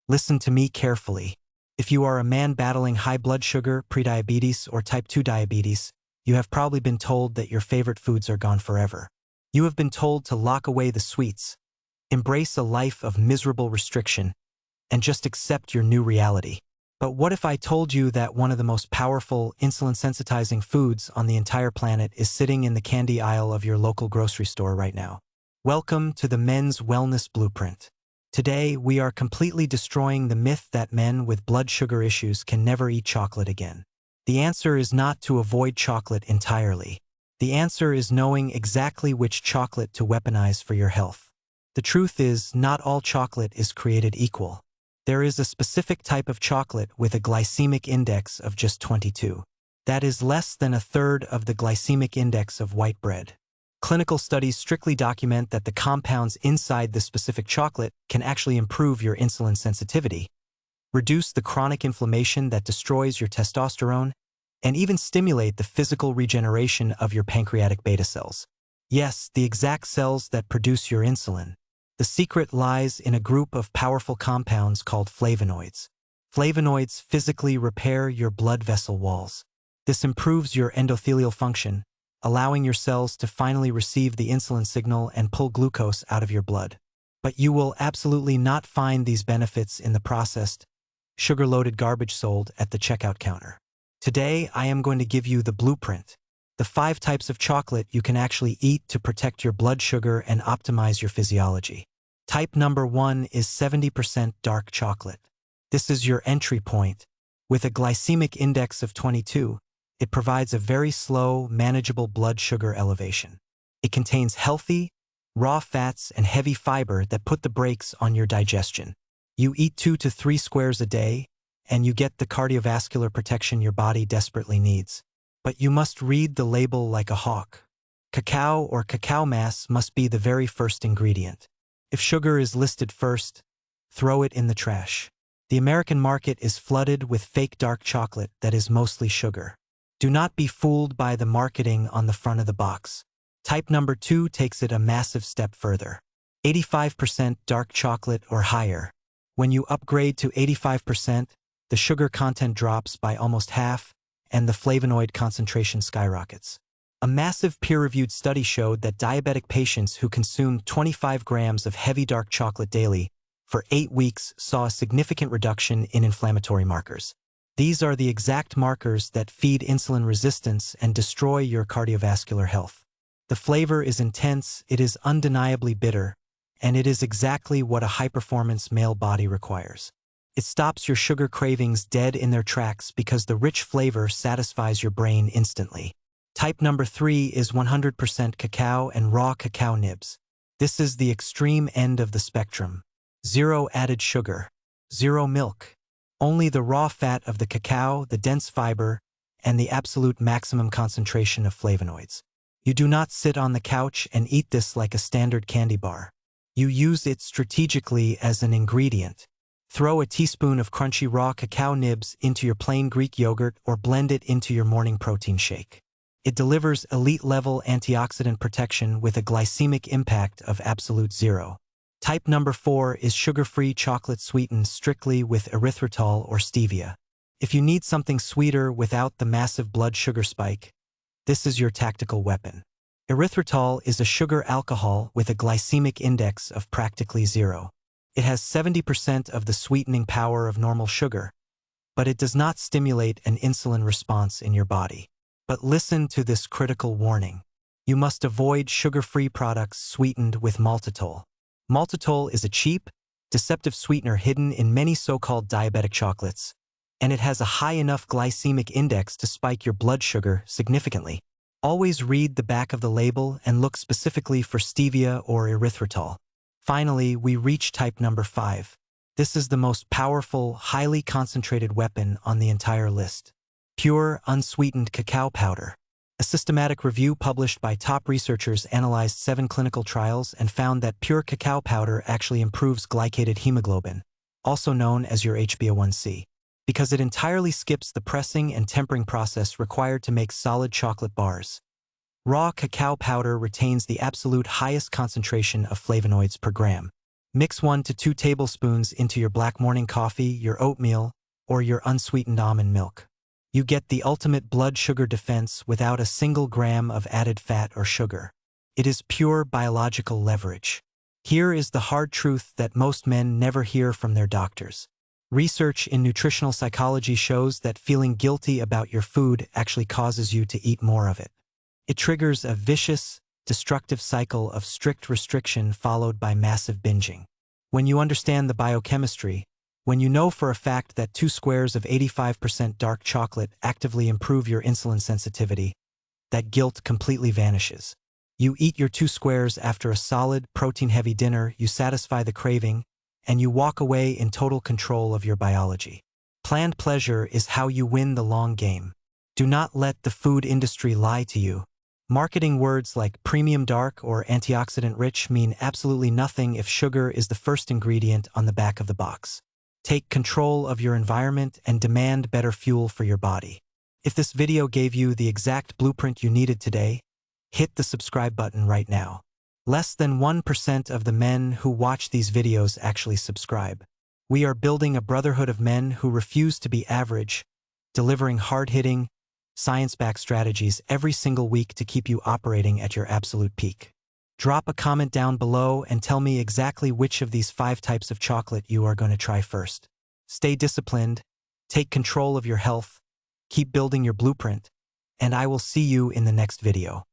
Listen to me carefully. If you are a man battling high blood sugar, prediabetes, or type 2 diabetes, you have probably been told that your favorite foods are gone forever. You have been told to lock away the sweets, embrace a life of miserable restriction, and just accept your new reality. But what if I told you that one of the most powerful insulin-sensitizing foods on the entire planet is sitting in the candy aisle of your local grocery store right now? Welcome to the Men's Wellness Blueprint. Today, we are completely destroying the myth that men with blood sugar issues can never eat chocolate again. The answer is not to avoid chocolate entirely. The answer is knowing exactly which chocolate to weaponize for your health. The truth is, not all chocolate is created equal. There is a specific type of chocolate with a glycemic index of just 22. That is less than a third of the glycemic index of white bread. Clinical studies strictly document that the compounds inside this specific chocolate can actually improve your insulin sensitivity, reduce the chronic inflammation that destroys your testosterone, and even stimulate the physical regeneration of your pancreatic beta cells. Yes, the exact cells that produce your insulin. The secret lies in a group of powerful compounds called flavonoids. Flavonoids physically repair your blood vessel walls. This improves your endothelial function, allowing your cells to finally receive the insulin signal and pull glucose out of your blood. But you will absolutely not find these benefits in the processed, sugar-loaded garbage sold at the checkout counter. Today, I am going to give you the blueprint, the 5 types of chocolate you can actually eat to protect your blood sugar and optimize your physiology. Type number 1 is 70% dark chocolate. This is your entry point. With a glycemic index of 22, it provides a very slow, manageable blood sugar elevation. It contains healthy, raw fats and heavy fiber that put the brakes on your digestion. You eat 2 to 3 squares a day, and you get the cardiovascular protection your body desperately needs. But you must read the label like a hawk. Cacao or cacao mass must be the very first ingredient. If sugar is listed first, throw it in the trash. The American market is flooded with fake dark chocolate that is mostly sugar. Do not be fooled by the marketing on the front of the box. Type number 2 takes it a massive step further. 85% dark chocolate or higher. When you upgrade to 85%, the sugar content drops by almost half, and the flavonoid concentration skyrockets. A massive peer-reviewed study showed that diabetic patients who consumed 25 grams of heavy dark chocolate daily for 8 weeks saw a significant reduction in inflammatory markers. These are the exact markers that feed insulin resistance and destroy your cardiovascular health. The flavor is intense, it is undeniably bitter, and it is exactly what a high-performance male body requires. It stops your sugar cravings dead in their tracks because the rich flavor satisfies your brain instantly. Type number 3 is 100% cacao and raw cacao nibs. This is the extreme end of the spectrum. 0 added sugar, 0 milk. Only the raw fat of the cacao, the dense fiber, and the absolute maximum concentration of flavonoids. You do not sit on the couch and eat this like a standard candy bar. You use it strategically as an ingredient. Throw a teaspoon of crunchy raw cacao nibs into your plain Greek yogurt or blend it into your morning protein shake. It delivers elite-level antioxidant protection with a glycemic impact of absolute 0. Type number 4 is sugar-free chocolate sweetened strictly with erythritol or stevia. If you need something sweeter without the massive blood sugar spike, this is your tactical weapon. Erythritol is a sugar alcohol with a glycemic index of practically 0. It has 70% of the sweetening power of normal sugar, but it does not stimulate an insulin response in your body. But listen to this critical warning. You must avoid sugar-free products sweetened with maltitol. Maltitol is a cheap, deceptive sweetener hidden in many so-called diabetic chocolates, and it has a high enough glycemic index to spike your blood sugar significantly. Always read the back of the label and look specifically for stevia or erythritol. Finally, we reach type number 5. This is the most powerful, highly concentrated weapon on the entire list. Pure, unsweetened cacao powder. A systematic review published by top researchers analyzed 7 clinical trials and found that pure cacao powder actually improves glycated hemoglobin, also known as your HbA1c, because it entirely skips the pressing and tempering process required to make solid chocolate bars. Raw cacao powder retains the absolute highest concentration of flavonoids per gram. Mix 1 to 2 tablespoons into your black morning coffee, your oatmeal, or your unsweetened almond milk. You get the ultimate blood sugar defense without a single gram of added fat or sugar. It is pure biological leverage. Here is the hard truth that most men never hear from their doctors. Research in nutritional psychology shows that feeling guilty about your food actually causes you to eat more of it. It triggers a vicious, destructive cycle of strict restriction followed by massive binging. When you understand the biochemistry, when you know for a fact that 2 squares of 85% dark chocolate actively improve your insulin sensitivity, that guilt completely vanishes. You eat your 2 squares after a solid, protein-heavy dinner, you satisfy the craving, and you walk away in total control of your biology. Planned pleasure is how you win the long game. Do not let the food industry lie to you. Marketing words like premium dark or antioxidant rich mean absolutely nothing if sugar is the first ingredient on the back of the box. Take control of your environment and demand better fuel for your body. If this video gave you the exact blueprint you needed today, hit the subscribe button right now. Less than 1% of the men who watch these videos actually subscribe. We are building a brotherhood of men who refuse to be average, delivering hard-hitting, science-backed strategies every single week to keep you operating at your absolute peak. Drop a comment down below and tell me exactly which of these 5 types of chocolate you are going to try first. Stay disciplined, take control of your health, keep building your blueprint, and I will see you in the next video.